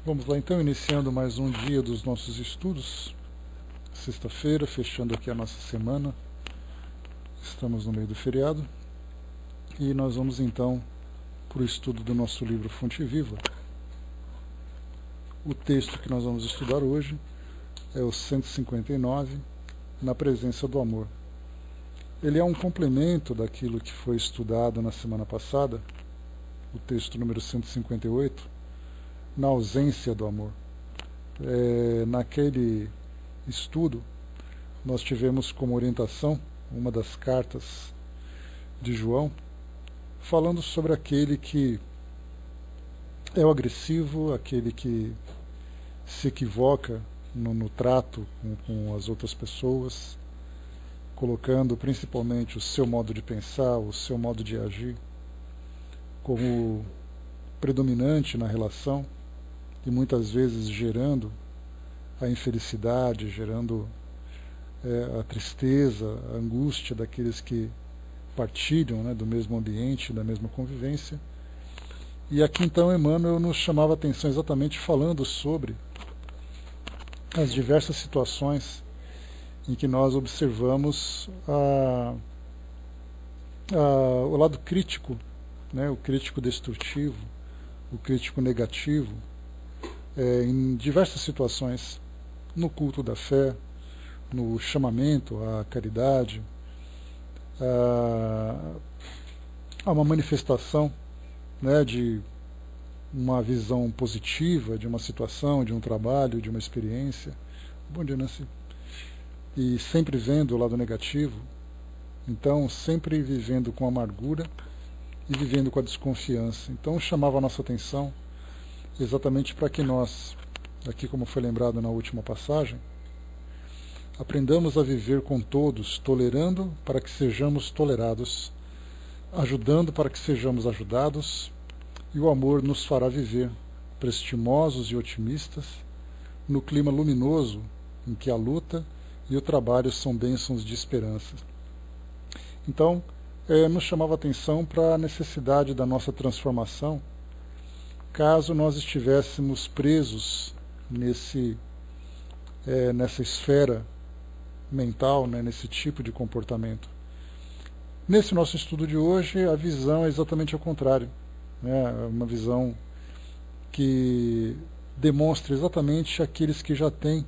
Vamos lá então, iniciando mais um dia dos nossos estudos, sexta-feira, fechando aqui a nossa semana, estamos no meio do feriado, e nós vamos então para o estudo do nosso livro Fonte Viva. O texto que nós vamos estudar hoje é o 159, Na Presença do Amor. Ele é um complemento daquilo que foi estudado na semana passada, o texto número 158, Na Ausência do Amor. Naquele estudo, nós tivemos como orientação uma das cartas de João, falando sobre aquele que é o agressivo, aquele que se equivoca no trato com as outras pessoas, colocando principalmente o seu modo de pensar, o seu modo de agir como predominante na relação, e muitas vezes gerando a infelicidade, gerando a tristeza, a angústia daqueles que partilham, né, do mesmo ambiente, da mesma convivência. E aqui então Emmanuel nos chamava a atenção exatamente falando sobre as diversas situações em que nós observamos o lado crítico, né, o crítico destrutivo, o crítico negativo, em diversas situações, no culto da fé, no chamamento à caridade, a uma manifestação, né, de uma visão positiva de uma situação, de um trabalho, de uma experiência. Bom dia, Nancy. E sempre vendo o lado negativo, então sempre vivendo com amargura e vivendo com a desconfiança. Então chamava a nossa atenção exatamente para que nós, aqui como foi lembrado na última passagem, aprendamos a viver com todos, tolerando para que sejamos tolerados, ajudando para que sejamos ajudados, e o amor nos fará viver prestimosos e otimistas no clima luminoso em que a luta e o trabalho são bênçãos de esperança. Então, nos chamava a atenção para a necessidade da nossa transformação, caso nós estivéssemos presos nessa esfera mental, né, nesse tipo de comportamento. Nesse nosso estudo de hoje, a visão é exatamente ao contrário, né, uma visão que demonstra exatamente aqueles que já têm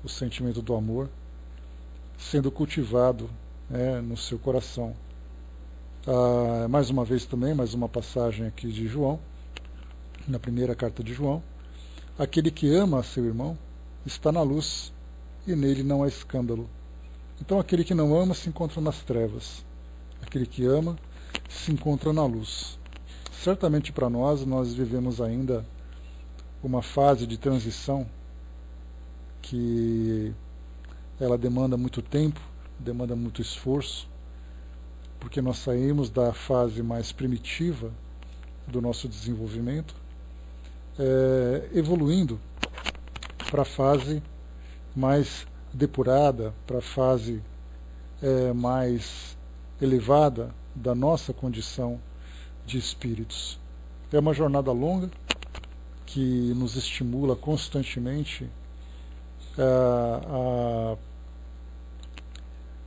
o sentimento do amor sendo cultivado, né, no seu coração. Mais uma vez também, mais uma passagem aqui de João, na primeira carta de João: aquele que ama a seu irmão está na luz, e nele não há escândalo. Então aquele que não ama se encontra nas trevas, aquele que ama se encontra na luz. Certamente para nós vivemos ainda uma fase de transição que ela demanda muito tempo, demanda muito esforço, porque nós saímos da fase mais primitiva do nosso desenvolvimento, evoluindo para a fase mais depurada, para a fase mais elevada da nossa condição de espíritos. É uma jornada longa que nos estimula constantemente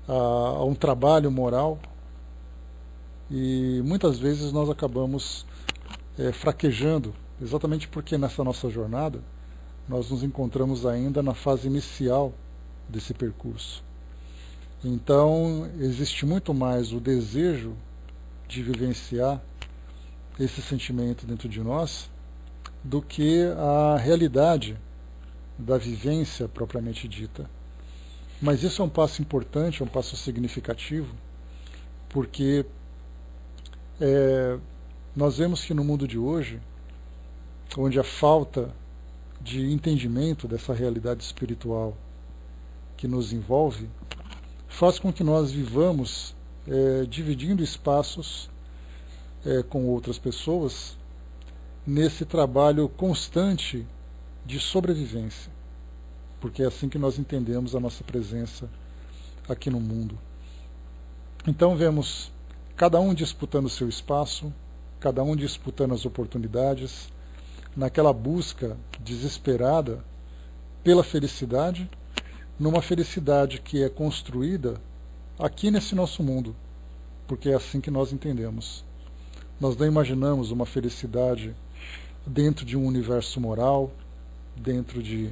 a um trabalho moral, e muitas vezes nós acabamos fraquejando, exatamente porque nessa nossa jornada nós nos encontramos ainda na fase inicial desse percurso. Então existe muito mais o desejo de vivenciar esse sentimento dentro de nós do que a realidade da vivência propriamente dita. Mas isso é um passo importante, é um passo significativo, porque nós vemos que no mundo de hoje, onde a falta de entendimento dessa realidade espiritual que nos envolve, faz com que nós vivamos dividindo espaços com outras pessoas nesse trabalho constante de sobrevivência, porque é assim que nós entendemos a nossa presença aqui no mundo. Então vemos cada um disputando o seu espaço, cada um disputando as oportunidades, naquela busca desesperada pela felicidade, numa felicidade que é construída aqui nesse nosso mundo, porque é assim que nós entendemos. Nós não imaginamos uma felicidade dentro de um universo moral, dentro de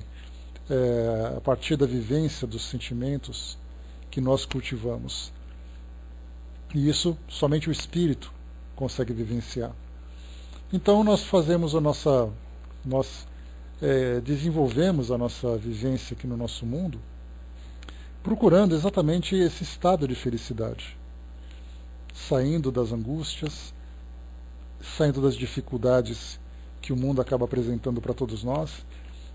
a partir da vivência dos sentimentos que nós cultivamos. E isso somente o espírito consegue vivenciar. Então nós fazemos desenvolvemos a nossa vivência aqui no nosso mundo, procurando exatamente esse estado de felicidade, saindo das angústias, saindo das dificuldades que o mundo acaba apresentando para todos nós.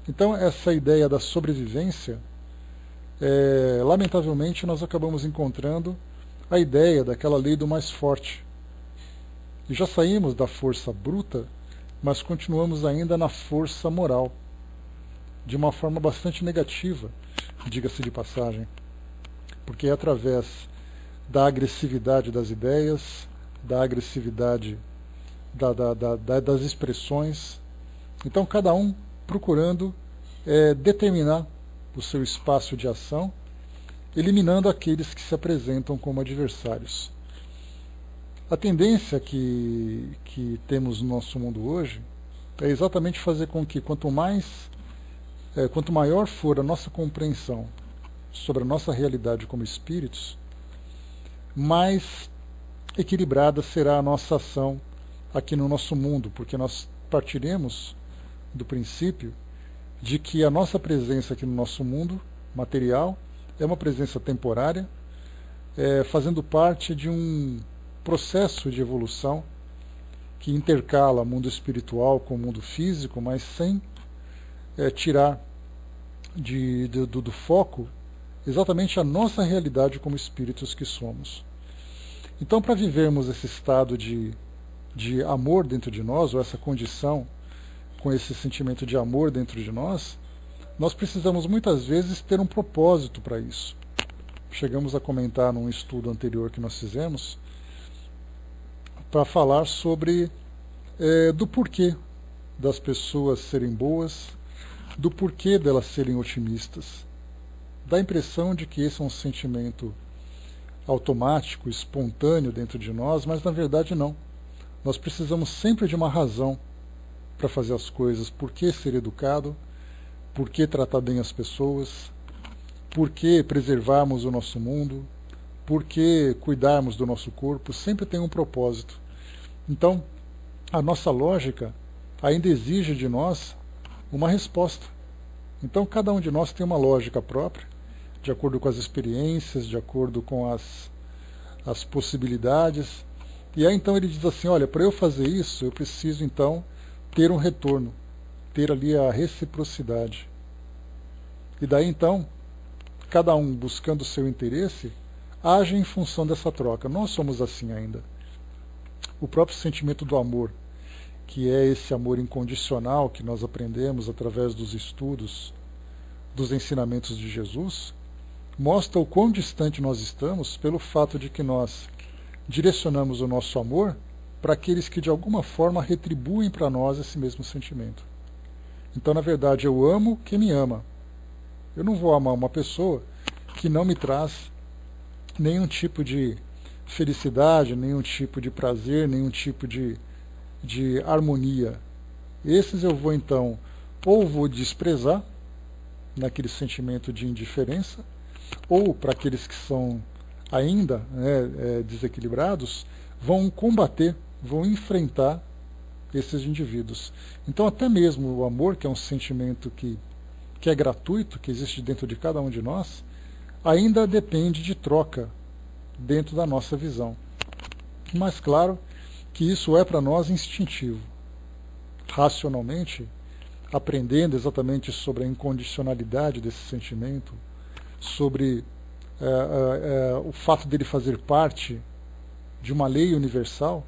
Então essa ideia da sobrevivência, lamentavelmente nós acabamos encontrando a ideia daquela lei do mais forte. E já saímos da força bruta, mas continuamos ainda na força moral, de uma forma bastante negativa, diga-se de passagem, porque é através da agressividade das ideias, da agressividade das expressões, então cada um procurando determinar o seu espaço de ação, eliminando aqueles que se apresentam como adversários. A tendência que temos no nosso mundo hoje é exatamente fazer com que quanto maior for a nossa compreensão sobre a nossa realidade como espíritos, mais equilibrada será a nossa ação aqui no nosso mundo, porque nós partiremos do princípio de que a nossa presença aqui no nosso mundo material é uma presença temporária, fazendo parte de um processo de evolução que intercala mundo espiritual com o mundo físico, mas sem tirar do foco exatamente a nossa realidade como espíritos que somos. Então, para vivermos esse estado de amor dentro de nós, ou essa condição com esse sentimento de amor dentro de nós precisamos muitas vezes ter um propósito para isso. Chegamos a comentar num estudo anterior que nós fizemos, para falar sobre do porquê das pessoas serem boas, do porquê delas serem otimistas. Dá a impressão de que esse é um sentimento automático, espontâneo dentro de nós, mas na verdade não. Nós precisamos sempre de uma razão para fazer as coisas. Por que ser educado? Por que tratar bem as pessoas? Por que preservarmos o nosso mundo? Por que cuidarmos do nosso corpo? Sempre tem um propósito. Então, a nossa lógica ainda exige de nós uma resposta. Então, cada um de nós tem uma lógica própria, de acordo com as experiências, de acordo com as possibilidades. E aí, então, ele diz assim, olha, para eu fazer isso, eu preciso, então, ter um retorno, ter ali a reciprocidade. E daí, então, cada um buscando o seu interesse, age em função dessa troca. Nós somos assim ainda. O próprio sentimento do amor, que é esse amor incondicional que nós aprendemos através dos estudos, dos ensinamentos de Jesus, mostra o quão distante nós estamos pelo fato de que nós direcionamos o nosso amor para aqueles que de alguma forma retribuem para nós esse mesmo sentimento. Então, na verdade, eu amo quem me ama. Eu não vou amar uma pessoa que não me traz nenhum tipo de felicidade, nenhum tipo de prazer, nenhum tipo de harmonia. Esses eu vou, então, ou vou desprezar, naquele sentimento de indiferença, ou para aqueles que são ainda desequilibrados, vão combater, vão enfrentar esses indivíduos. Então, até mesmo o amor, que é um sentimento que é gratuito, que existe dentro de cada um de nós, ainda depende de troca dentro da nossa visão. Mas claro que isso é para nós instintivo. Racionalmente, aprendendo exatamente sobre a incondicionalidade desse sentimento, sobre o fato dele fazer parte de uma lei universal,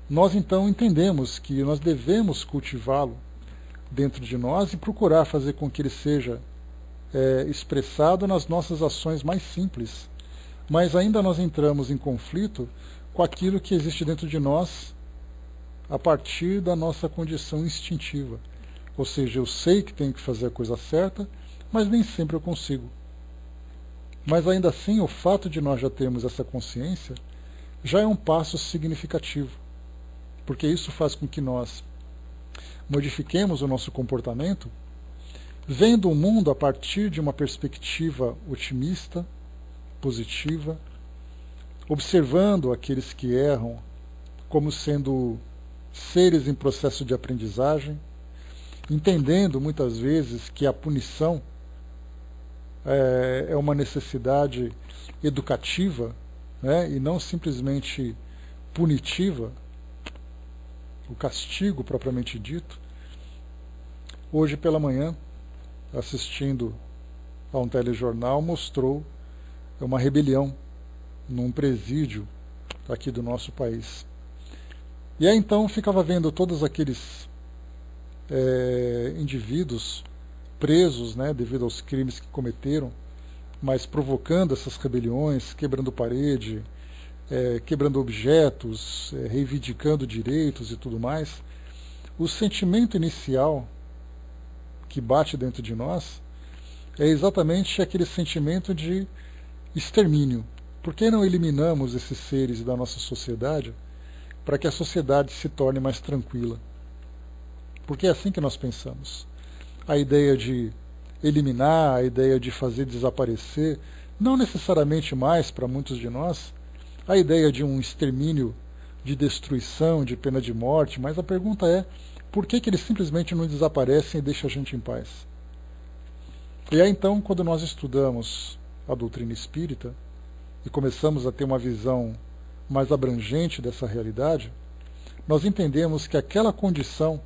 nós então entendemos que nós devemos cultivá-lo dentro de nós e procurar fazer com que ele seja expressado nas nossas ações mais simples. Mas ainda nós entramos em conflito com aquilo que existe dentro de nós a partir da nossa condição instintiva. Ou seja, eu sei que tenho que fazer a coisa certa, mas nem sempre eu consigo. Mas ainda assim, o fato de nós já termos essa consciência já é um passo significativo, porque isso faz com que nós modifiquemos o nosso comportamento, vendo o mundo a partir de uma perspectiva otimista, positiva, observando aqueles que erram como sendo seres em processo de aprendizagem, entendendo muitas vezes que a punição é uma necessidade educativa, né, e não simplesmente punitiva, o castigo propriamente dito. Hoje pela manhã, assistindo a um telejornal, mostrou uma rebelião num presídio aqui do nosso país. E aí então ficava vendo todos aqueles indivíduos presos, né, devido aos crimes que cometeram, mas provocando essas rebeliões, quebrando parede, quebrando objetos, reivindicando direitos e tudo mais. O sentimento inicial que bate dentro de nós é exatamente aquele sentimento de extermínio. Por que não eliminamos esses seres da nossa sociedade para que a sociedade se torne mais tranquila? Porque é assim que nós pensamos. A ideia de eliminar, a ideia de fazer desaparecer, não necessariamente mais para muitos de nós, a ideia de um extermínio, de destruição, de pena de morte, mas a pergunta é, por que eles simplesmente não desaparecem e deixam a gente em paz? E aí então, quando nós estudamos a doutrina espírita e começamos a ter uma visão mais abrangente dessa realidade, nós entendemos que aquela condição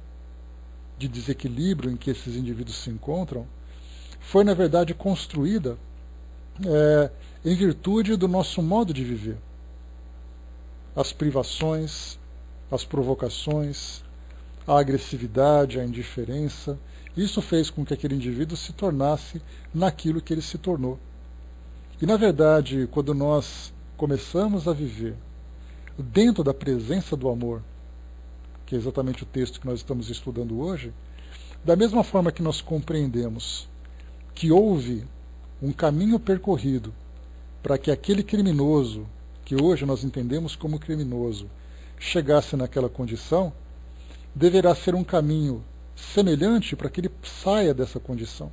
de desequilíbrio em que esses indivíduos se encontram foi, na verdade, construída em virtude do nosso modo de viver. As privações, as provocações, a agressividade, a indiferença, isso fez com que aquele indivíduo se tornasse naquilo que ele se tornou. E, na verdade, quando nós começamos a viver dentro da presença do amor, que é exatamente o texto que nós estamos estudando hoje, da mesma forma que nós compreendemos que houve um caminho percorrido para que aquele criminoso, que hoje nós entendemos como criminoso, chegasse naquela condição, deverá ser um caminho semelhante para que ele saia dessa condição.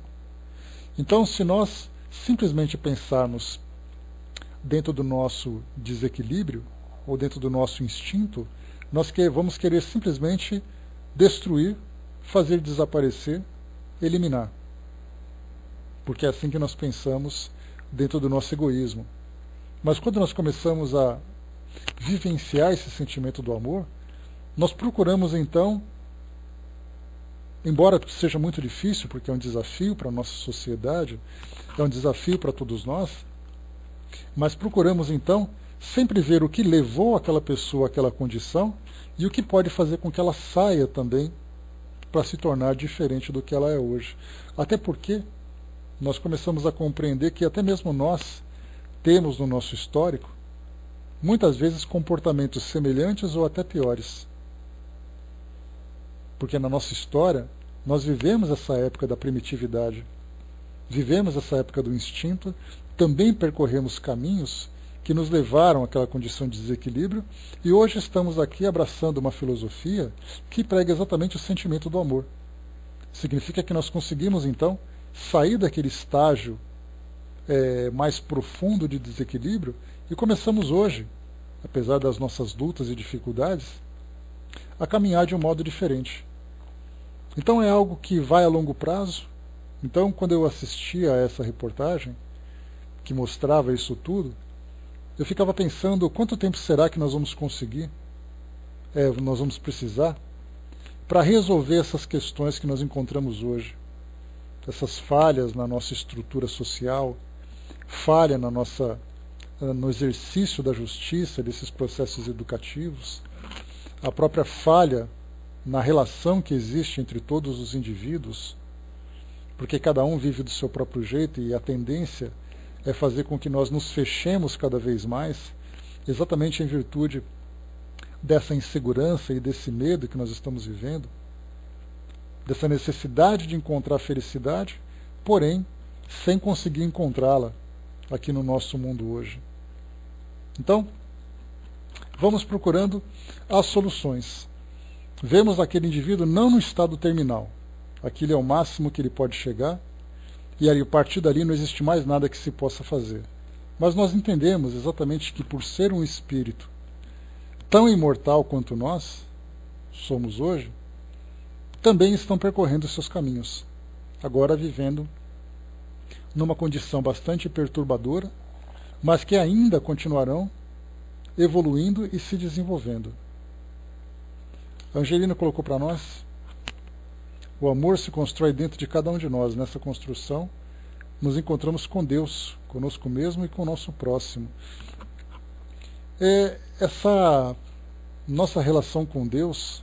Então, se nós simplesmente pensarmos dentro do nosso desequilíbrio, ou dentro do nosso instinto, nós vamos querer simplesmente destruir, fazer desaparecer, eliminar. Porque é assim que nós pensamos dentro do nosso egoísmo. Mas quando nós começamos a vivenciar esse sentimento do amor, nós procuramos então, embora seja muito difícil, porque é um desafio para a nossa sociedade, é um desafio para todos nós, mas procuramos então sempre ver o que levou aquela pessoa àquela condição e o que pode fazer com que ela saia também para se tornar diferente do que ela é hoje. Até porque nós começamos a compreender que até mesmo nós temos no nosso histórico muitas vezes comportamentos semelhantes ou até piores. Porque na nossa história nós vivemos essa época da primitividade, vivemos essa época do instinto, também percorremos caminhos que nos levaram àquela condição de desequilíbrio, e hoje estamos aqui abraçando uma filosofia que prega exatamente o sentimento do amor. Significa que nós conseguimos, então, sair daquele estágio mais profundo de desequilíbrio e começamos hoje, apesar das nossas lutas e dificuldades, a caminhar de um modo diferente. Então é algo que vai a longo prazo. Então, quando eu assistia a essa reportagem, que mostrava isso tudo, eu ficava pensando quanto tempo será que nós vamos conseguir, nós vamos precisar, para resolver essas questões que nós encontramos hoje. Essas falhas na nossa estrutura social, falha no exercício da justiça, desses processos educativos, a própria falha na relação que existe entre todos os indivíduos, porque cada um vive do seu próprio jeito e a tendência é fazer com que nós nos fechemos cada vez mais, exatamente em virtude dessa insegurança e desse medo que nós estamos vivendo, dessa necessidade de encontrar felicidade, porém, sem conseguir encontrá-la aqui no nosso mundo hoje. Então, vamos procurando as soluções. Vemos aquele indivíduo não no estado terminal. Aquilo é o máximo que ele pode chegar, e a partir dali não existe mais nada que se possa fazer. Mas nós entendemos exatamente que, por ser um espírito tão imortal quanto nós somos hoje, também estão percorrendo seus caminhos, agora vivendo numa condição bastante perturbadora, mas que ainda continuarão evoluindo e se desenvolvendo. A Angelina colocou para nós: o amor se constrói dentro de cada um de nós. Nessa construção, nos encontramos com Deus, conosco mesmo e com o nosso próximo. Essa nossa relação com Deus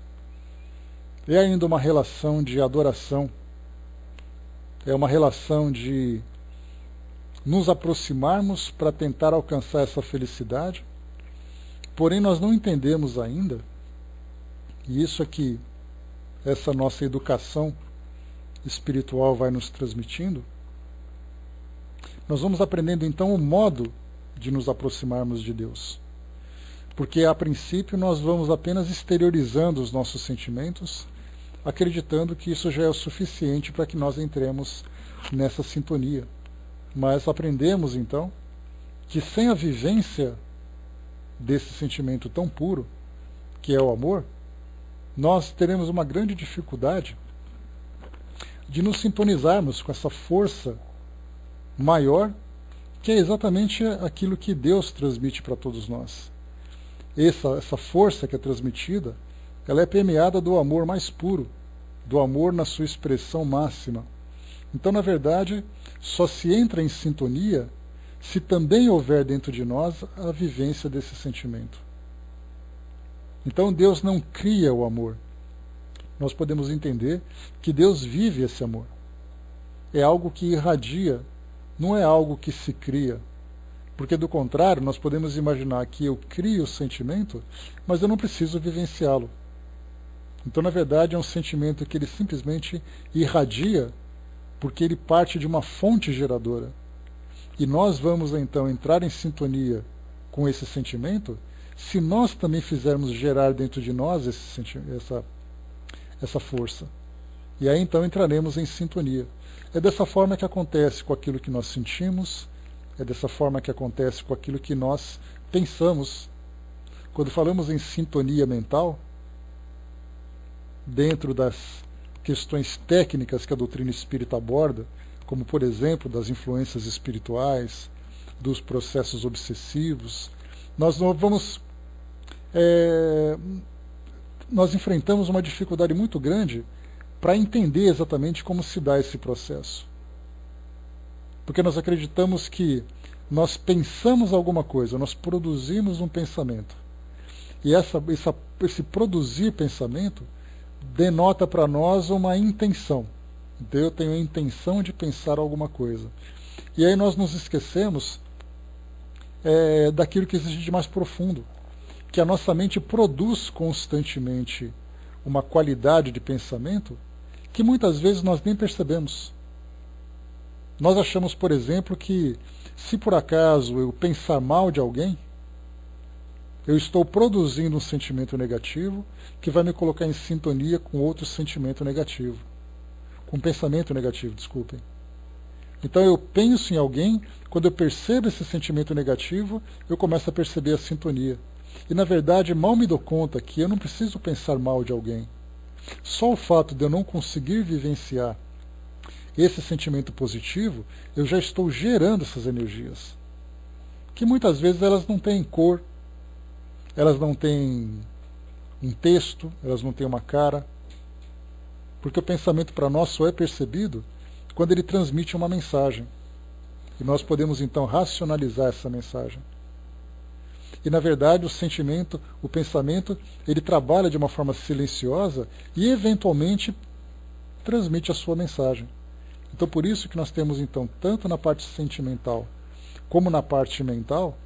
é ainda uma relação de adoração, é uma relação de nos aproximarmos para tentar alcançar essa felicidade, porém nós não entendemos ainda, e isso é que essa nossa educação espiritual vai nos transmitindo. Nós vamos aprendendo então o modo de nos aproximarmos de Deus, porque a princípio nós vamos apenas exteriorizando os nossos sentimentos, acreditando que isso já é o suficiente para que nós entremos nessa sintonia. Mas aprendemos então que sem a vivência desse sentimento tão puro, que é o amor, nós teremos uma grande dificuldade de nos sintonizarmos com essa força maior, que é exatamente aquilo que Deus transmite para todos nós. Essa força que é transmitida, ela é permeada do amor mais puro, do amor na sua expressão máxima. Então, na verdade, só se entra em sintonia se também houver dentro de nós a vivência desse sentimento. Então, Deus não cria o amor. Nós podemos entender que Deus vive esse amor. É algo que irradia, não é algo que se cria. Porque, do contrário, nós podemos imaginar que eu crio o sentimento, mas eu não preciso vivenciá-lo. Então, na verdade, é um sentimento que ele simplesmente irradia, porque ele parte de uma fonte geradora. E nós vamos, então, entrar em sintonia com esse sentimento se nós também fizermos gerar dentro de nós essa força. E aí, então, entraremos em sintonia. É dessa forma que acontece com aquilo que nós sentimos, é dessa forma que acontece com aquilo que nós pensamos. Quando falamos em sintonia mental, dentro das questões técnicas que a doutrina espírita aborda, como, por exemplo, das influências espirituais, dos processos obsessivos, nós enfrentamos uma dificuldade muito grande para entender exatamente como se dá esse processo. Porque nós acreditamos que nós pensamos alguma coisa, nós produzimos um pensamento. E esse produzir pensamento denota para nós uma intenção. Então eu tenho a intenção de pensar alguma coisa. E aí nós nos esquecemos daquilo que existe de mais profundo, que a nossa mente produz constantemente uma qualidade de pensamento que muitas vezes nós nem percebemos. Nós achamos, por exemplo, que se por acaso eu pensar mal de alguém, eu estou produzindo um sentimento negativo que vai me colocar em sintonia com outro sentimento negativo. Com pensamento negativo, desculpem. Então eu penso em alguém, quando eu percebo esse sentimento negativo, eu começo a perceber a sintonia. E na verdade mal me dou conta que eu não preciso pensar mal de alguém. Só o fato de eu não conseguir vivenciar esse sentimento positivo, eu já estou gerando essas energias. Que muitas vezes elas não têm cor, elas não têm um texto, elas não têm uma cara. Porque o pensamento para nós só é percebido quando ele transmite uma mensagem. E nós podemos então racionalizar essa mensagem. E na verdade o sentimento, o pensamento, ele trabalha de uma forma silenciosa e eventualmente transmite a sua mensagem. Então por isso que nós temos então, tanto na parte sentimental como na parte mental,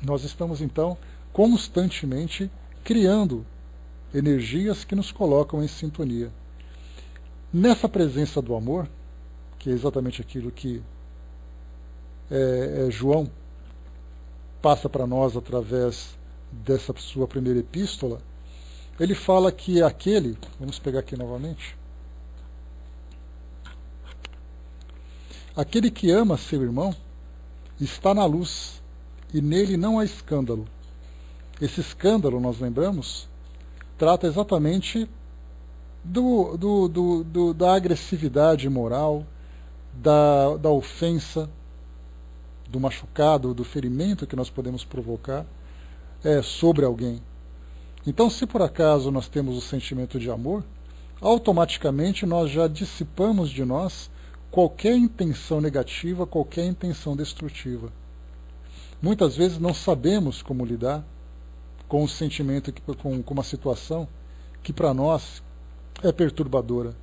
nós estamos então constantemente criando energias que nos colocam em sintonia. Nessa presença do amor, que é exatamente aquilo que João passa para nós através dessa sua primeira epístola, ele fala que aquele, vamos pegar aqui novamente, aquele que ama seu irmão está na luz, e nele não há escândalo. Esse escândalo, nós lembramos, trata exatamente da agressividade moral, da ofensa, do machucado, do ferimento que nós podemos provocar sobre alguém. Então, se por acaso nós temos o sentimento de amor, automaticamente nós já dissipamos de nós qualquer intenção negativa, qualquer intenção destrutiva. Muitas vezes não sabemos como lidar com o sentimento, com uma situação que para nós é perturbadora.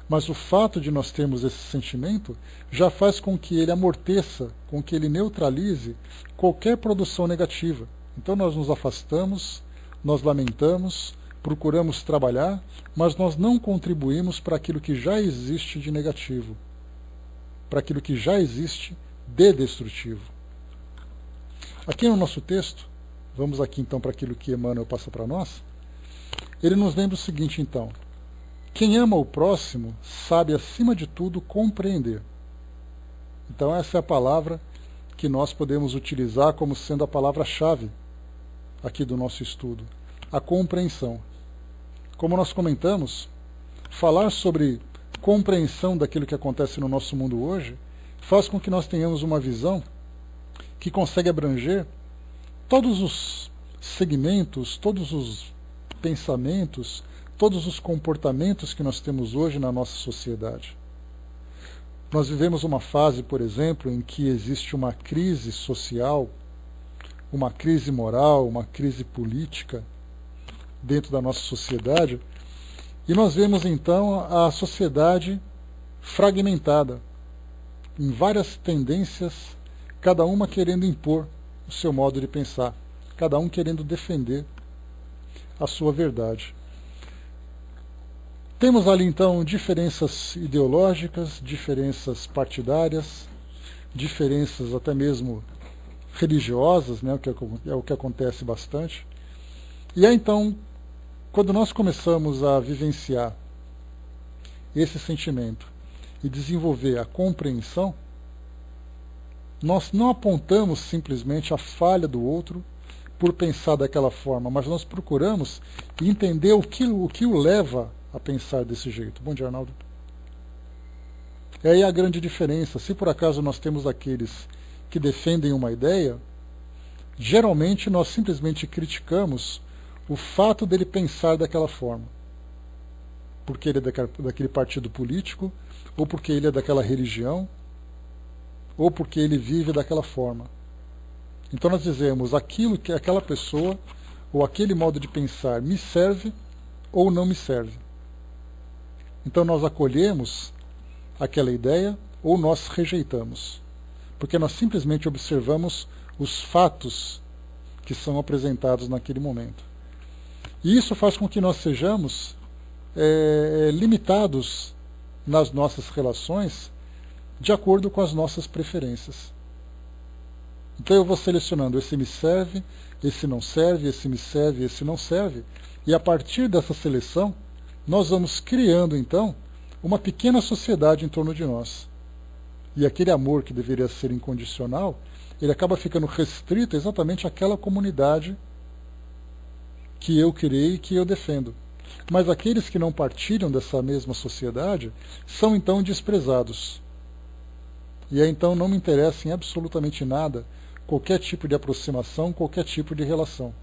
Mas o fato de nós termos esse sentimento já faz com que ele amorteça, com que ele neutralize qualquer produção negativa. Então nós nos afastamos, nós lamentamos, procuramos trabalhar, mas nós não contribuímos para aquilo que já existe de negativo, para aquilo que já existe de destrutivo. Aqui no nosso texto, vamos aqui então para aquilo que Emmanuel passa para nós, ele nos lembra o seguinte então: quem ama o próximo sabe acima de tudo compreender. Então essa é a palavra que nós podemos utilizar como sendo a palavra-chave aqui do nosso estudo, a compreensão. Como nós comentamos, falar sobre compreensão daquilo que acontece no nosso mundo hoje faz com que nós tenhamos uma visão que consegue abranger todos os segmentos, todos os pensamentos, todos os comportamentos que nós temos hoje na nossa sociedade. Nós vivemos uma fase, por exemplo, em que existe uma crise social, uma crise moral, uma crise política dentro da nossa sociedade, e nós vemos então a sociedade fragmentada em várias tendências, cada uma querendo impor o seu modo de pensar, cada um querendo defender a sua verdade. Temos ali então diferenças ideológicas, diferenças partidárias, diferenças até mesmo religiosas, né, que é o que acontece bastante. E aí então, quando nós começamos a vivenciar esse sentimento e desenvolver a compreensão, nós não apontamos simplesmente a falha do outro por pensar daquela forma, mas nós procuramos entender o que o leva a pensar desse jeito. Bom dia, Arnaldo. É aí a grande diferença. Se por acaso nós temos aqueles que defendem uma ideia, geralmente nós simplesmente criticamos o fato dele pensar daquela forma. Porque ele é daquele partido político, ou porque ele é daquela religião, ou porque ele vive daquela forma. Então nós dizemos aquilo que aquela pessoa, ou aquele modo de pensar me serve ou não me serve. Então nós acolhemos aquela ideia ou nós rejeitamos. Porque nós simplesmente observamos os fatos que são apresentados naquele momento. E isso faz com que nós sejamos limitados nas nossas relações de acordo com as nossas preferências. Então eu vou selecionando, esse me serve, esse não serve, esse me serve, esse não serve, e a partir dessa seleção, nós vamos criando então uma pequena sociedade em torno de nós. E aquele amor que deveria ser incondicional, ele acaba ficando restrito exatamente àquela comunidade que eu criei e que eu defendo. Mas aqueles que não partilham dessa mesma sociedade são então desprezados. E aí então não me interessa em absolutamente nada qualquer tipo de aproximação, qualquer tipo de relação.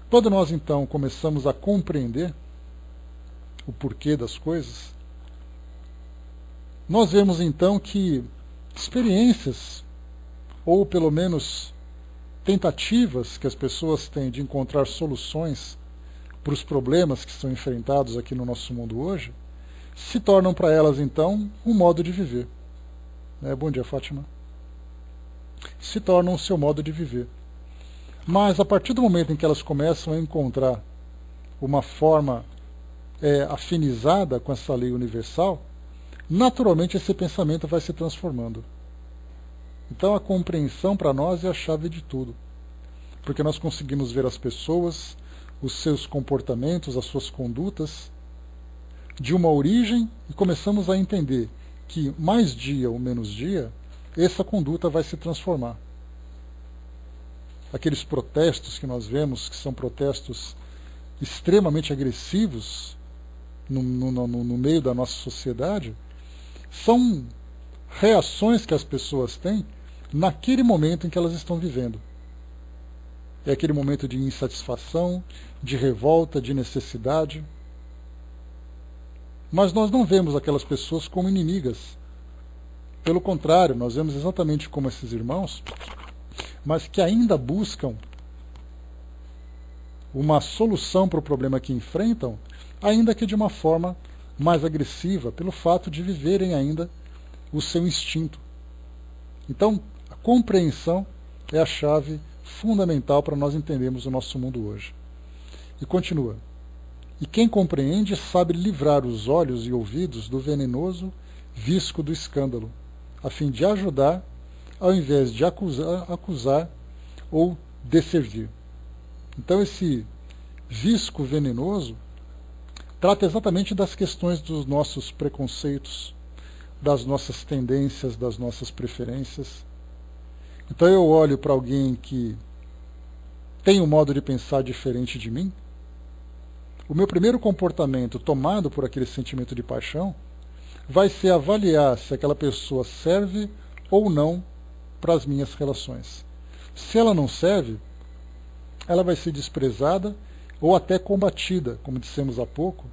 Quando nós então começamos a compreender o porquê das coisas, nós vemos então que experiências, ou pelo menos tentativas que as pessoas têm de encontrar soluções para os problemas que são enfrentados aqui no nosso mundo hoje, se tornam para elas então um modo de viver. Bom dia, Fátima. Se tornam o seu modo de viver. Mas a partir do momento em que elas começam a encontrar uma forma afinizada com essa lei universal, naturalmente esse pensamento vai se transformando. Então a compreensão para nós é a chave de tudo, porque nós conseguimos ver as pessoas, os seus comportamentos, as suas condutas, de uma origem, e começamos a entender que mais dia ou menos dia, essa conduta vai se transformar. Aqueles protestos que nós vemos, que são protestos extremamente agressivos no meio da nossa sociedade, são reações que as pessoas têm naquele momento em que elas estão vivendo. É aquele momento de insatisfação, de revolta, de necessidade. Mas nós não vemos aquelas pessoas como inimigas. Pelo contrário, nós vemos exatamente como esses irmãos, mas que ainda buscam uma solução para o problema que enfrentam, ainda que de uma forma mais agressiva, pelo fato de viverem ainda o seu instinto. Então, a compreensão é a chave fundamental para nós entendermos o nosso mundo hoje. E continua. E quem compreende sabe livrar os olhos e ouvidos do venenoso visco do escândalo, a fim de ajudar, ao invés de acusar ou desservir. Então esse visco venenoso trata exatamente das questões dos nossos preconceitos, das nossas tendências, das nossas preferências. Então eu olho para alguém que tem um modo de pensar diferente de mim, o meu primeiro comportamento, tomado por aquele sentimento de paixão, vai ser avaliar se aquela pessoa serve ou não para as minhas relações. Se ela não serve, ela vai ser desprezada ou até combatida, como dissemos há pouco,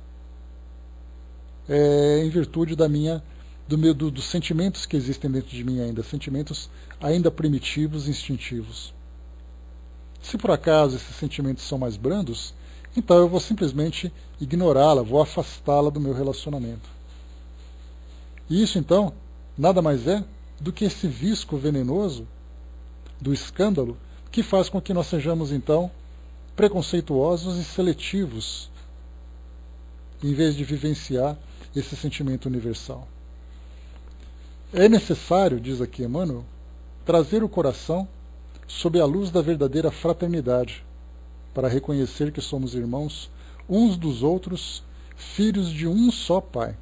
em virtude dos sentimentos que existem dentro de mim ainda, sentimentos ainda primitivos e instintivos. Se por acaso esses sentimentos são mais brandos, então eu vou simplesmente ignorá-la, vou afastá-la do meu relacionamento. E isso, então, nada mais é do que esse visco venenoso do escândalo que faz com que nós sejamos, então, preconceituosos e seletivos, em vez de vivenciar esse sentimento universal. É necessário, diz aqui Emmanuel, trazer o coração sob a luz da verdadeira fraternidade, para reconhecer que somos irmãos uns dos outros, filhos de um só Pai.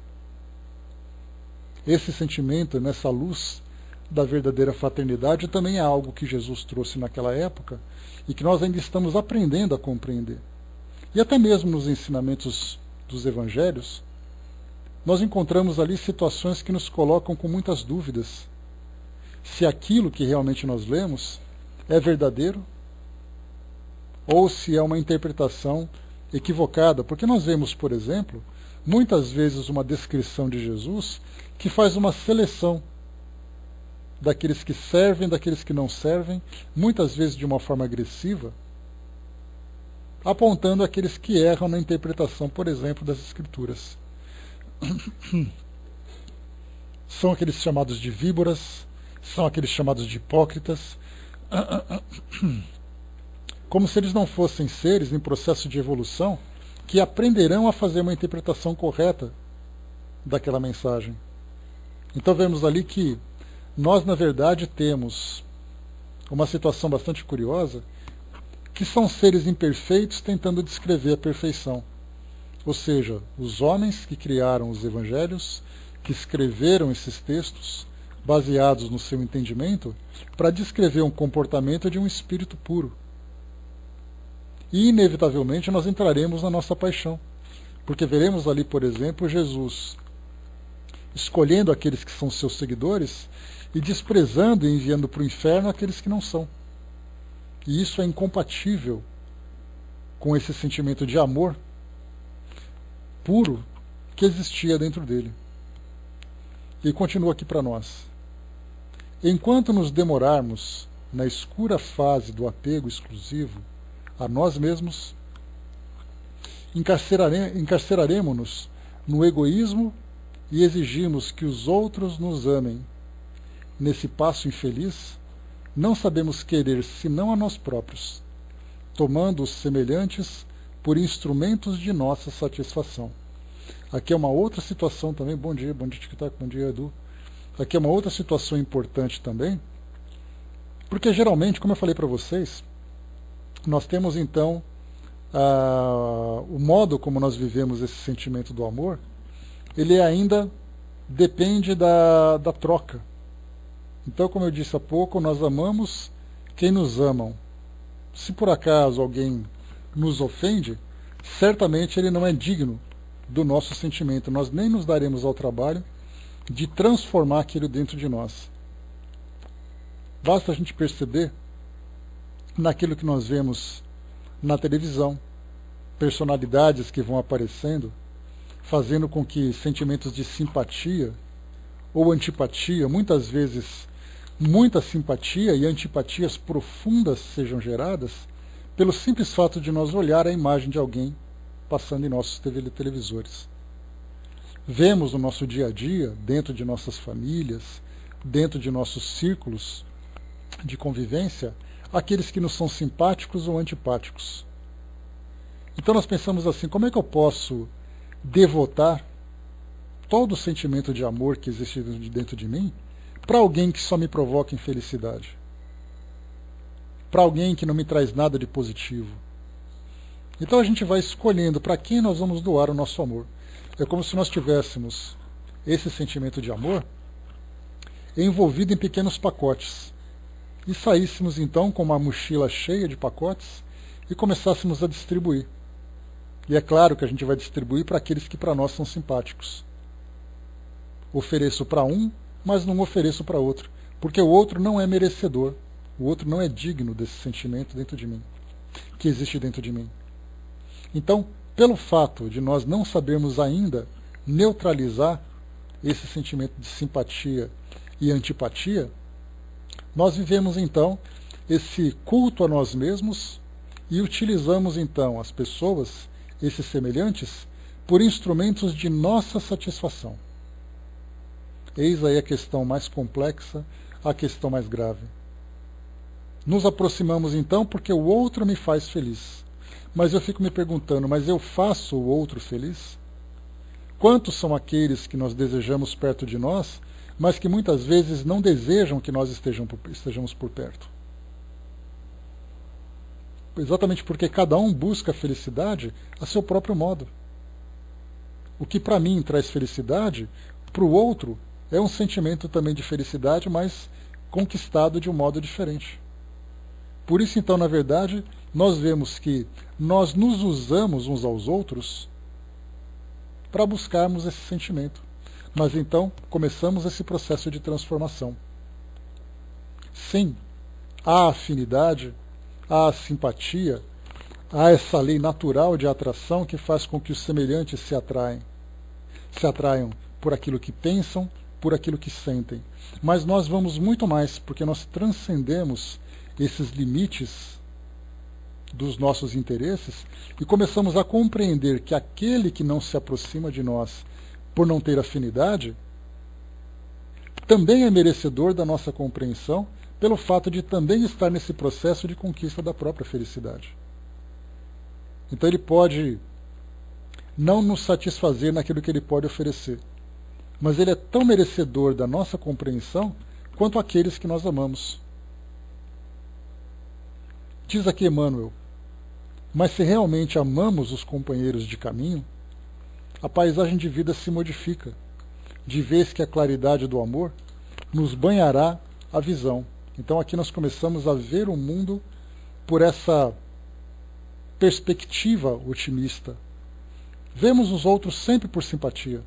Esse sentimento, nessa luz da verdadeira fraternidade, também é algo que Jesus trouxe naquela época e que nós ainda estamos aprendendo a compreender. E até mesmo nos ensinamentos dos evangelhos, nós encontramos ali situações que nos colocam com muitas dúvidas. Se aquilo que realmente nós lemos é verdadeiro ou se é uma interpretação equivocada. Porque nós vemos, por exemplo, muitas vezes uma descrição de Jesus que faz uma seleção daqueles que servem, daqueles que não servem, muitas vezes de uma forma agressiva, apontando aqueles que erram na interpretação, por exemplo, das Escrituras. São aqueles chamados de víboras, são aqueles chamados de hipócritas, como se eles não fossem seres em processo de evolução que aprenderão a fazer uma interpretação correta daquela mensagem. Então vemos ali que nós, na verdade, temos uma situação bastante curiosa, que são seres imperfeitos tentando descrever a perfeição. Ou seja, os homens que criaram os evangelhos, que escreveram esses textos, baseados no seu entendimento, para descrever um comportamento de um espírito puro. E, inevitavelmente, nós entraremos na nossa paixão. Porque veremos ali, por exemplo, Jesus escolhendo aqueles que são seus seguidores e desprezando e enviando para o inferno aqueles que não são. E isso é incompatível com esse sentimento de amor puro que existia dentro dele. E continua aqui para nós. Enquanto nos demorarmos na escura fase do apego exclusivo a nós mesmos, encarceraremos-nos no egoísmo e exigimos que os outros nos amem. Nesse passo infeliz, não sabemos querer senão a nós próprios, tomando os semelhantes por instrumentos de nossa satisfação. Aqui é uma outra situação também, bom dia TikTok, bom dia Edu. Aqui é uma outra situação importante também, porque geralmente, como eu falei para vocês, nós temos então o modo como nós vivemos esse sentimento do amor, ele ainda depende da troca. Então, como eu disse há pouco, nós amamos quem nos amam. Se por acaso alguém nos ofende, certamente ele não é digno do nosso sentimento. Nós nem nos daremos ao trabalho de transformar aquilo dentro de nós. Basta a gente perceber naquilo que nós vemos na televisão, personalidades que vão aparecendo, fazendo com que sentimentos de simpatia ou antipatia, muitas vezes muita simpatia e antipatias profundas sejam geradas pelo simples fato de nós olhar a imagem de alguém passando em nossos televisores. Vemos no nosso dia a dia, dentro de nossas famílias, dentro de nossos círculos de convivência, aqueles que nos são simpáticos ou antipáticos. Então nós pensamos assim, como é que eu posso devotar todo o sentimento de amor que existe dentro de mim para alguém que só me provoca infelicidade? Para alguém que não me traz nada de positivo? Então a gente vai escolhendo para quem nós vamos doar o nosso amor. É como se nós tivéssemos esse sentimento de amor envolvido em pequenos pacotes e saíssemos então com uma mochila cheia de pacotes e começássemos a distribuir. E é claro que a gente vai distribuir para aqueles que para nós são simpáticos. Ofereço para um, mas não ofereço para outro, porque o outro não é merecedor, o outro não é digno desse sentimento dentro de mim, que existe dentro de mim. Então, pelo fato de nós não sabermos ainda neutralizar esse sentimento de simpatia e antipatia, nós vivemos então esse culto a nós mesmos e utilizamos então as pessoas, esses semelhantes, por instrumentos de nossa satisfação. Eis aí a questão mais complexa, a questão mais grave. Nos aproximamos então porque o outro me faz feliz. Mas eu fico me perguntando, mas eu faço o outro feliz? Quantos são aqueles que nós desejamos perto de nós, mas que muitas vezes não desejam que nós estejamos por perto? Exatamente porque cada um busca a felicidade a seu próprio modo. O que para mim traz felicidade, para o outro é um sentimento também de felicidade, mas conquistado de um modo diferente. Por isso, então, na verdade, nós vemos que nós nos usamos uns aos outros para buscarmos esse sentimento. Mas então começamos esse processo de transformação. Sim, há afinidade, há simpatia, há essa lei natural de atração que faz com que os semelhantes se atraiam por aquilo que pensam, por aquilo que sentem. Mas nós vamos muito mais, porque nós transcendemos esses limites dos nossos interesses e começamos a compreender que aquele que não se aproxima de nós por não ter afinidade também é merecedor da nossa compreensão pelo fato de também estar nesse processo de conquista da própria felicidade. Então ele pode não nos satisfazer naquilo que ele pode oferecer, mas ele é tão merecedor da nossa compreensão quanto aqueles que nós amamos. Diz aqui Emmanuel, mas se realmente amamos os companheiros de caminho, a paisagem de vida se modifica, de vez que a claridade do amor nos banhará a visão. Então aqui nós começamos a ver o mundo por essa perspectiva otimista. Vemos os outros sempre por simpatia,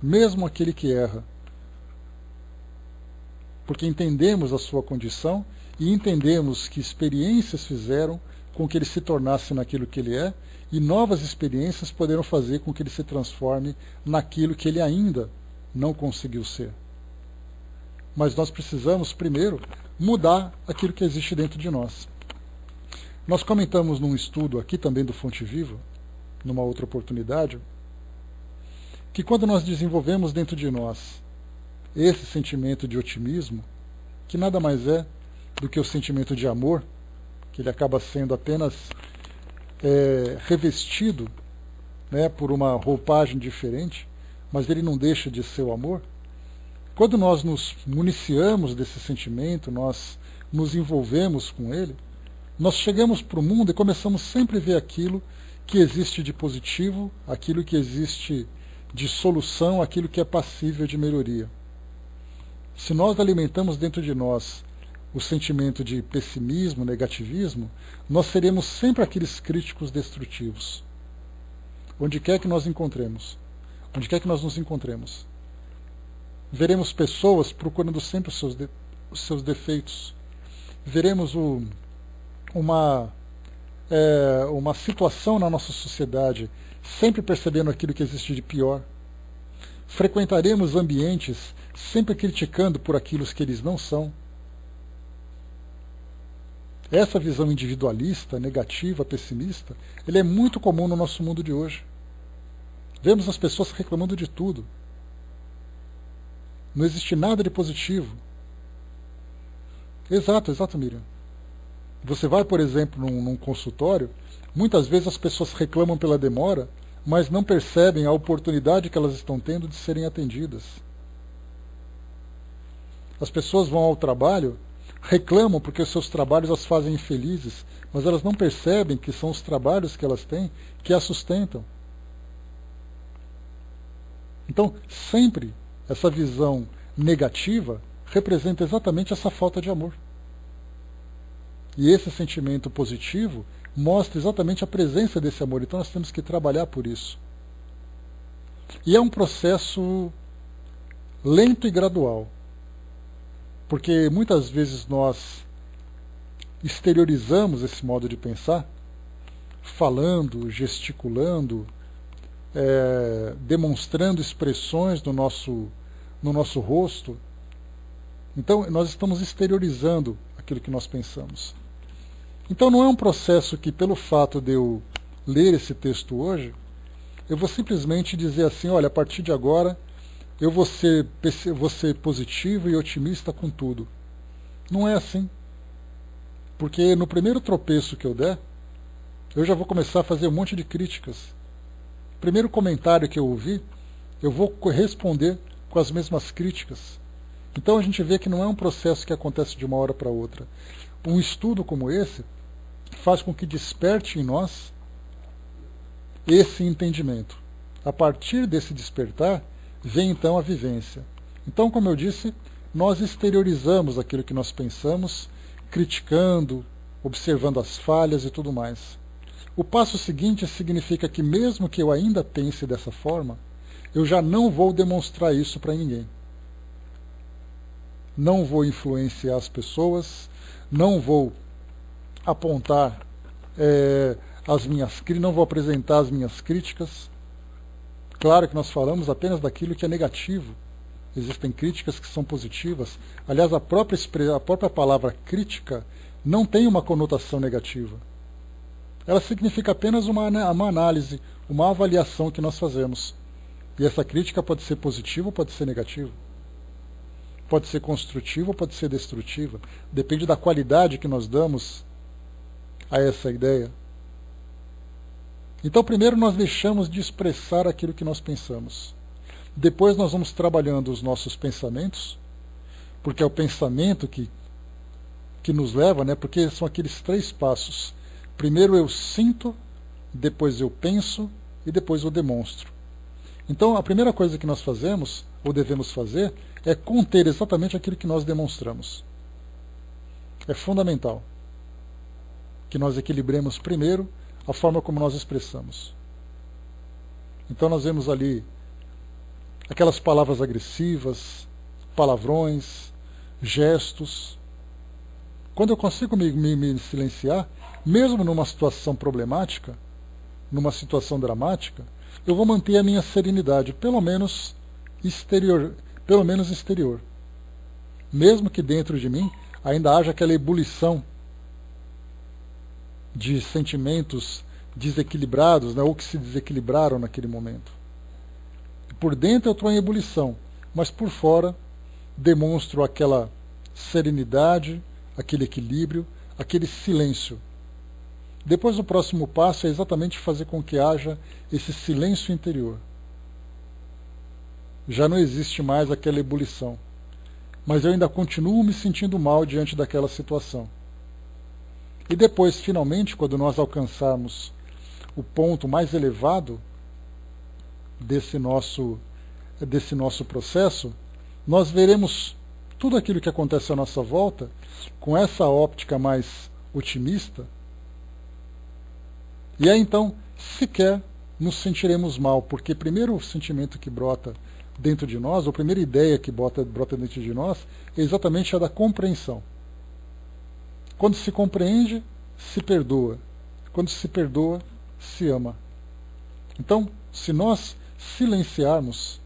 mesmo aquele que erra, porque entendemos a sua condição e entendemos que experiências fizeram com que ele se tornasse naquilo que ele é, e novas experiências poderão fazer com que ele se transforme naquilo que ele ainda não conseguiu ser. Mas nós precisamos, primeiro, mudar aquilo que existe dentro de nós. Nós comentamos num estudo aqui também do Fonte Viva, numa outra oportunidade, que quando nós desenvolvemos dentro de nós esse sentimento de otimismo, que nada mais é do que o sentimento de amor que ele acaba sendo apenas revestido, né, por uma roupagem diferente, mas ele não deixa de ser o amor. Quando nós nos municiamos desse sentimento, nós nos envolvemos com ele, nós chegamos para o mundo e começamos sempre a ver aquilo que existe de positivo, aquilo que existe de solução, aquilo que é passível de melhoria. Se nós alimentamos dentro de nós o sentimento de pessimismo, negativismo, nós seremos sempre aqueles críticos destrutivos. Onde quer que nós encontremos, onde quer que nós nos encontremos, veremos pessoas procurando sempre os seus defeitos. Veremos uma situação na nossa sociedade sempre percebendo aquilo que existe de pior. Frequentaremos ambientes sempre criticando por aquilo que eles não são. Essa visão individualista, negativa, pessimista, ele é muito comum no nosso mundo de hoje. Vemos as pessoas reclamando de tudo. Não existe nada de positivo. Exato, Miriam. Você vai, por exemplo, num consultório, muitas vezes as pessoas reclamam pela demora, mas não percebem a oportunidade que elas estão tendo de serem atendidas. As pessoas vão ao trabalho, reclamam porque os seus trabalhos as fazem infelizes, mas elas não percebem que são os trabalhos que elas têm que as sustentam. Então, sempre essa visão negativa representa exatamente essa falta de amor. E esse sentimento positivo mostra exatamente a presença desse amor. Então nós temos que trabalhar por isso. E é um processo lento e gradual. Porque muitas vezes nós exteriorizamos esse modo de pensar, falando, gesticulando, demonstrando expressões no nosso rosto. Então nós estamos exteriorizando aquilo que nós pensamos. Então não é um processo que, pelo fato de eu ler esse texto hoje, eu vou simplesmente dizer assim, olha, a partir de agora eu vou ser positivo e otimista com tudo. Não é assim. Porque no primeiro tropeço que eu der, eu já vou começar a fazer um monte de críticas. O primeiro comentário que eu ouvir, eu vou responder com as mesmas críticas. Então a gente vê que não é um processo que acontece de uma hora para outra. Um estudo como esse faz com que desperte em nós esse entendimento. A partir desse despertar, vem então a vivência. Então, como eu disse, nós exteriorizamos aquilo que nós pensamos, criticando, observando as falhas e tudo mais. O passo seguinte significa que mesmo que eu ainda pense dessa forma, eu já não vou demonstrar isso para ninguém. Não vou influenciar as pessoas, não vou apontar não vou apresentar as minhas críticas. Claro que nós falamos apenas daquilo que é negativo. Existem críticas que são positivas. Aliás, a própria palavra crítica não tem uma conotação negativa. Ela significa apenas uma análise, uma avaliação que nós fazemos. E essa crítica pode ser positiva ou pode ser negativa. Pode ser construtiva ou pode ser destrutiva. Depende da qualidade que nós damos a essa ideia. Então, primeiro nós deixamos de expressar aquilo que nós pensamos. Depois nós vamos trabalhando os nossos pensamentos, porque é o pensamento que nos leva, né? Porque são aqueles 3 passos. Primeiro eu sinto, depois eu penso e depois eu demonstro. Então, a primeira coisa que nós fazemos, ou devemos fazer, é conter exatamente aquilo que nós demonstramos. É fundamental que nós equilibremos primeiro a forma como nós expressamos. Então nós vemos ali aquelas palavras agressivas, palavrões, gestos. Quando eu consigo me silenciar, mesmo numa situação problemática, numa situação dramática, eu vou manter a minha serenidade, pelo menos exterior. Mesmo que dentro de mim ainda haja aquela ebulição de sentimentos desequilibrados, né, ou que se desequilibraram naquele momento. Por dentro eu estou em ebulição, mas por fora demonstro aquela serenidade, aquele equilíbrio, aquele silêncio. Depois o próximo passo é exatamente fazer com que haja esse silêncio interior. Já não existe mais aquela ebulição. Mas eu ainda continuo me sentindo mal diante daquela situação. E depois, finalmente, quando nós alcançarmos o ponto mais elevado desse nosso processo, nós veremos tudo aquilo que acontece à nossa volta com essa óptica mais otimista. E aí então, sequer nos sentiremos mal, porque primeiro o sentimento que brota dentro de nós, a primeira ideia que brota dentro de nós, é exatamente a da compreensão. Quando se compreende, se perdoa. Quando se perdoa, se ama. Então, se nós silenciarmos,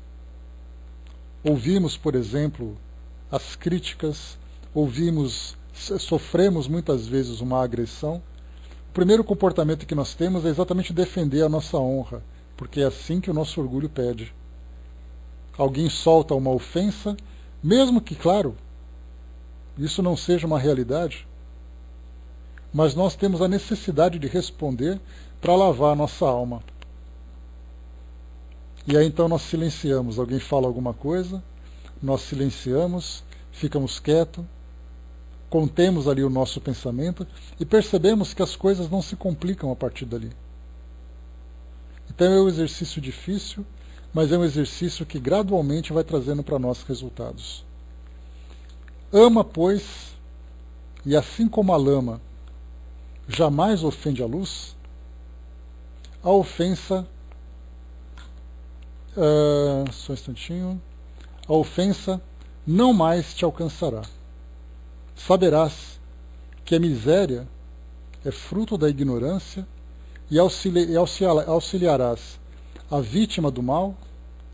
ouvirmos, por exemplo, as críticas, sofremos muitas vezes uma agressão, o primeiro comportamento que nós temos é exatamente defender a nossa honra, porque é assim que o nosso orgulho pede. Alguém solta uma ofensa, mesmo que, claro, isso não seja uma realidade, mas nós temos a necessidade de responder para lavar a nossa alma. E aí então nós silenciamos. Alguém fala alguma coisa, nós silenciamos, ficamos quietos, contemos ali o nosso pensamento e percebemos que as coisas não se complicam a partir dali. Então é um exercício difícil, mas é um exercício que gradualmente vai trazendo para nós resultados. Ama, pois, e assim como a lama jamais ofende a luz, a ofensa... só um instantinho. A ofensa não mais te alcançará. Saberás que a miséria é fruto da ignorância e auxiliarás a vítima do mal,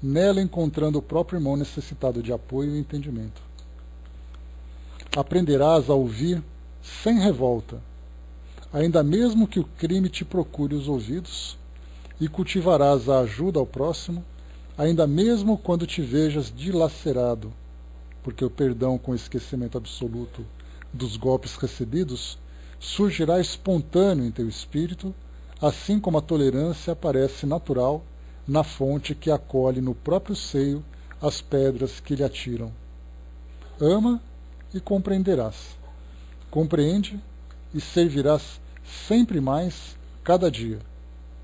nela encontrando o próprio irmão necessitado de apoio e entendimento. Aprenderás a ouvir sem revolta, ainda mesmo que o crime te procure os ouvidos, e cultivarás a ajuda ao próximo, ainda mesmo quando te vejas dilacerado, porque o perdão com esquecimento absoluto dos golpes recebidos surgirá espontâneo em teu espírito, assim como a tolerância aparece natural na fonte que acolhe no próprio seio as pedras que lhe atiram. Ama e compreenderás. Compreende e servirás sempre mais cada dia,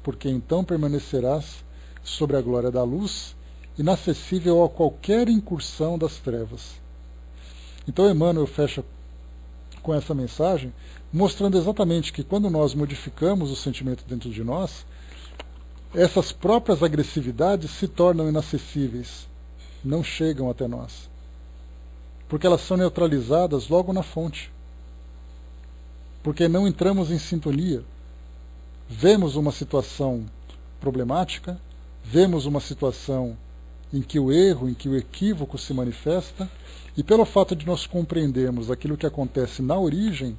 porque então permanecerás sobre a glória da luz, inacessível a qualquer incursão das trevas. Então Emmanuel fecha com essa mensagem, mostrando exatamente que quando nós modificamos o sentimento dentro de nós, essas próprias agressividades se tornam inacessíveis, não chegam até nós, porque elas são neutralizadas logo na fonte, porque não entramos em sintonia. Vemos uma situação problemática, vemos uma situação em que o erro, em que o equívoco se manifesta, e pelo fato de nós compreendermos aquilo que acontece na origem,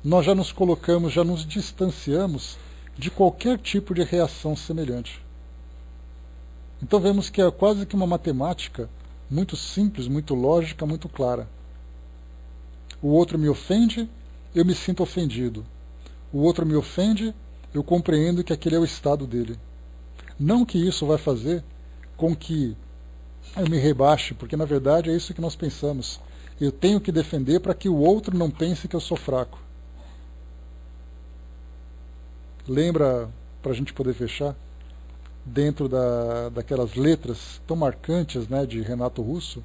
nós já nos colocamos, já nos distanciamos de qualquer tipo de reação semelhante. Então vemos que é quase que uma matemática muito simples, muito lógica, muito clara. O outro me ofende, eu me sinto ofendido. O outro me ofende, eu compreendo que aquele é o estado dele. Não que isso vai fazer com que eu me rebaixe, porque na verdade é isso que nós pensamos. Eu tenho que defender para que o outro não pense que eu sou fraco. Lembra, para a gente poder fechar, dentro daquelas letras tão marcantes, né, de Renato Russo,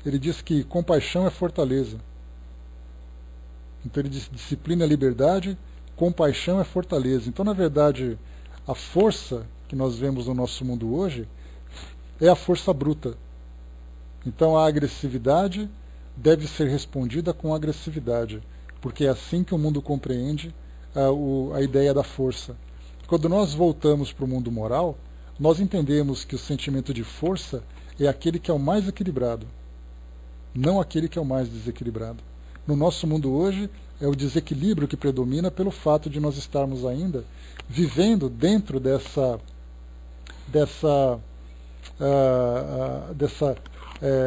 ele diz que compaixão é fortaleza. Então ele diz disciplina é liberdade, compaixão é fortaleza. Então, na verdade, a força que nós vemos no nosso mundo hoje é a força bruta. Então a agressividade deve ser respondida com agressividade, porque é assim que o mundo compreende a ideia da força. Quando nós voltamos para o mundo moral, nós entendemos que o sentimento de força é aquele que é o mais equilibrado, não aquele que é o mais desequilibrado. No nosso mundo hoje, é o desequilíbrio que predomina pelo fato de nós estarmos ainda vivendo dentro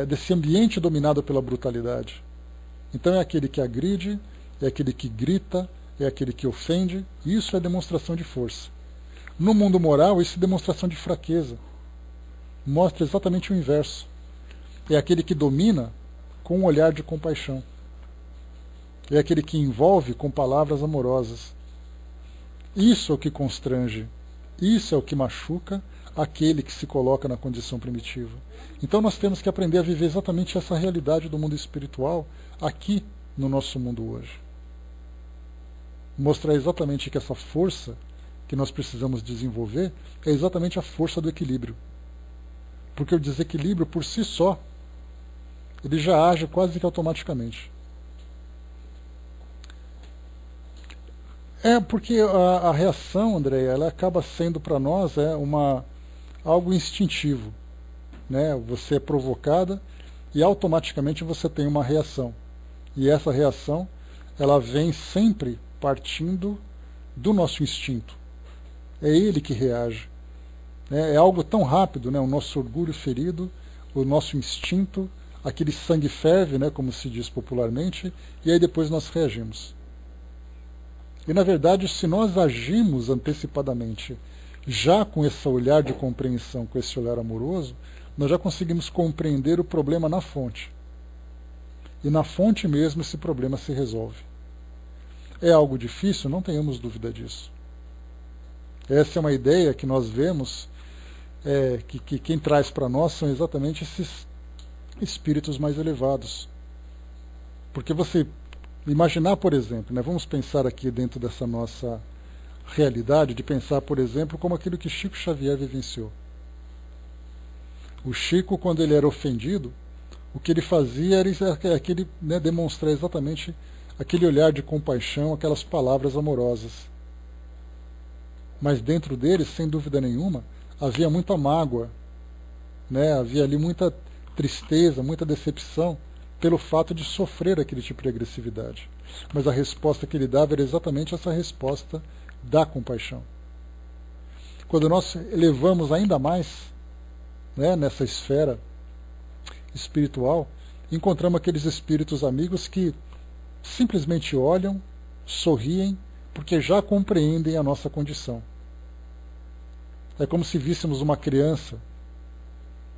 desse ambiente dominado pela brutalidade. Então é aquele que agride, é aquele que grita, é aquele que ofende. Isso é demonstração de força. No mundo moral, isso é demonstração de fraqueza. Mostra exatamente o inverso. É aquele que domina com um olhar de compaixão. É aquele que envolve com palavras amorosas. Isso é o que constrange. Isso é o que machuca aquele que se coloca na condição primitiva. Então nós temos que aprender a viver exatamente essa realidade do mundo espiritual aqui no nosso mundo hoje. Mostrar exatamente que essa força que nós precisamos desenvolver é exatamente a força do equilíbrio. Porque o desequilíbrio por si só, ele já age quase que automaticamente. Porque a reação, Andréia, ela acaba sendo para nós algo instintivo. Né? Você é provocada e automaticamente você tem uma reação. E essa reação, ela vem sempre partindo do nosso instinto. É ele que reage. É algo tão rápido, né? O nosso orgulho ferido, o nosso instinto, aquele sangue ferve, né? Como se diz popularmente, e aí depois nós reagimos. E na verdade, se nós agimos antecipadamente, já com esse olhar de compreensão, com esse olhar amoroso, nós já conseguimos compreender o problema na fonte. E na fonte mesmo esse problema se resolve. É algo difícil? Não tenhamos dúvida disso. Essa é uma ideia que nós vemos, que quem traz para nós são exatamente esses espíritos mais elevados. Porque você imaginar, por exemplo, né, vamos pensar aqui dentro dessa nossa realidade, de pensar, por exemplo, como aquilo que Chico Xavier vivenciou. O Chico, quando ele era ofendido, o que ele fazia era aquele, né, demonstrar exatamente aquele olhar de compaixão, aquelas palavras amorosas. Mas dentro dele, sem dúvida nenhuma, havia muita mágoa, né? Havia ali muita tristeza, muita decepção pelo fato de sofrer aquele tipo de agressividade. Mas a resposta que ele dava era exatamente essa resposta da compaixão. Quando nós elevamos ainda mais, né, nessa esfera espiritual, encontramos aqueles espíritos amigos que simplesmente olham, sorriem, porque já compreendem a nossa condição. É como se víssemos uma criança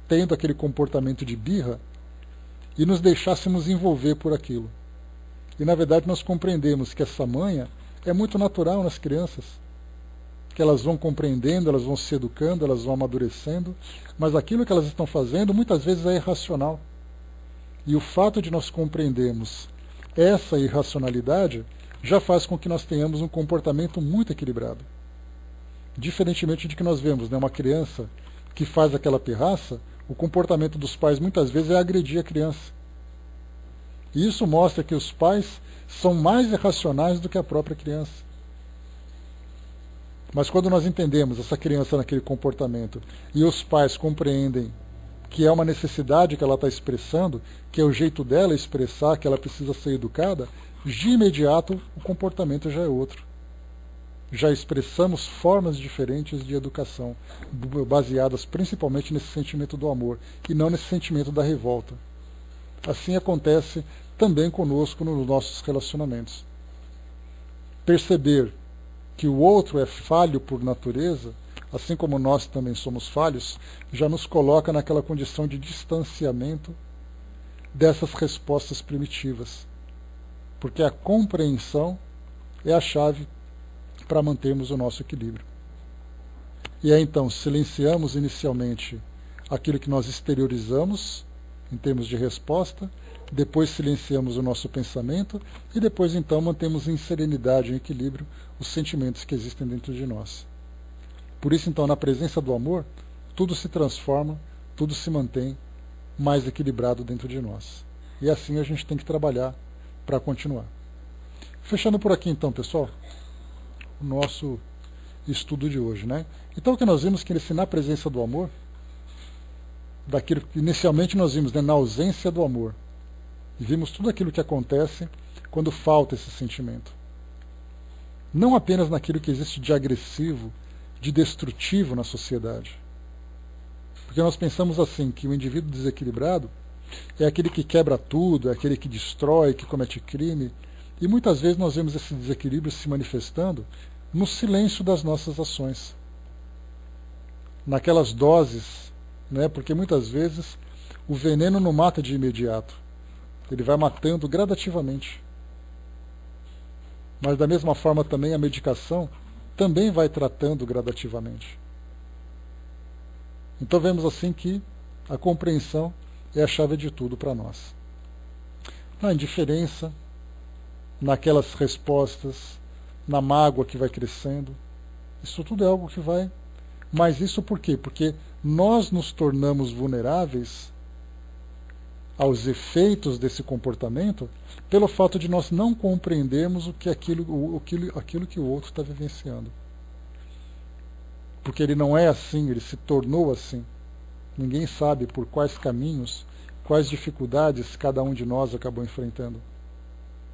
tendo aquele comportamento de birra e nos deixássemos envolver por aquilo. E na verdade nós compreendemos que essa manha é muito natural nas crianças, que elas vão compreendendo, elas vão se educando, elas vão amadurecendo, mas aquilo que elas estão fazendo muitas vezes é irracional. E o fato de nós compreendermos essa irracionalidade já faz com que nós tenhamos um comportamento muito equilibrado. Diferentemente de que nós vemos, né, uma criança que faz aquela pirraça, o comportamento dos pais muitas vezes é agredir a criança. E isso mostra que os pais são mais irracionais do que a própria criança. Mas quando nós entendemos essa criança naquele comportamento e os pais compreendem que é uma necessidade que ela está expressando, que é o jeito dela expressar, que ela precisa ser educada, de imediato o comportamento já é outro. Já expressamos formas diferentes de educação, baseadas principalmente nesse sentimento do amor, e não nesse sentimento da revolta. Assim acontece também conosco nos nossos relacionamentos. Perceber que o outro é falho por natureza, assim como nós também somos falhos, já nos coloca naquela condição de distanciamento dessas respostas primitivas. Porque a compreensão é a chave para mantermos o nosso equilíbrio. E aí então silenciamos inicialmente aquilo que nós exteriorizamos em termos de resposta, depois silenciamos o nosso pensamento e depois então mantemos em serenidade, em equilíbrio, os sentimentos que existem dentro de nós. Por isso então, na presença do amor, tudo se transforma, tudo se mantém mais equilibrado dentro de nós. E assim a gente tem que trabalhar para continuar. Fechando por aqui então, pessoal, o nosso estudo de hoje, né? Então o que nós vimos que na presença do amor, daquilo que inicialmente nós vimos, né, na ausência do amor, e vimos tudo aquilo que acontece quando falta esse sentimento. Não apenas naquilo que existe de agressivo, de destrutivo na sociedade. Porque nós pensamos assim, que o indivíduo desequilibrado é aquele que quebra tudo, é aquele que destrói, que comete crime, E muitas vezes nós vemos esse desequilíbrio se manifestando no silêncio das nossas ações, naquelas doses, né? Porque muitas vezes o veneno não mata de imediato, ele vai matando gradativamente. Mas da mesma forma também a medicação também vai tratando gradativamente. Então vemos assim que a compreensão é a chave de tudo para nós. Na indiferença, naquelas respostas, na mágoa que vai crescendo, isso tudo é algo que vai. Mas isso por quê? Porque nós nos tornamos vulneráveis aos efeitos desse comportamento pelo fato de nós não compreendermos aquilo que o outro está vivenciando. Porque ele não é assim, ele se tornou assim. Ninguém sabe por quais caminhos, quais dificuldades cada um de nós acabou enfrentando.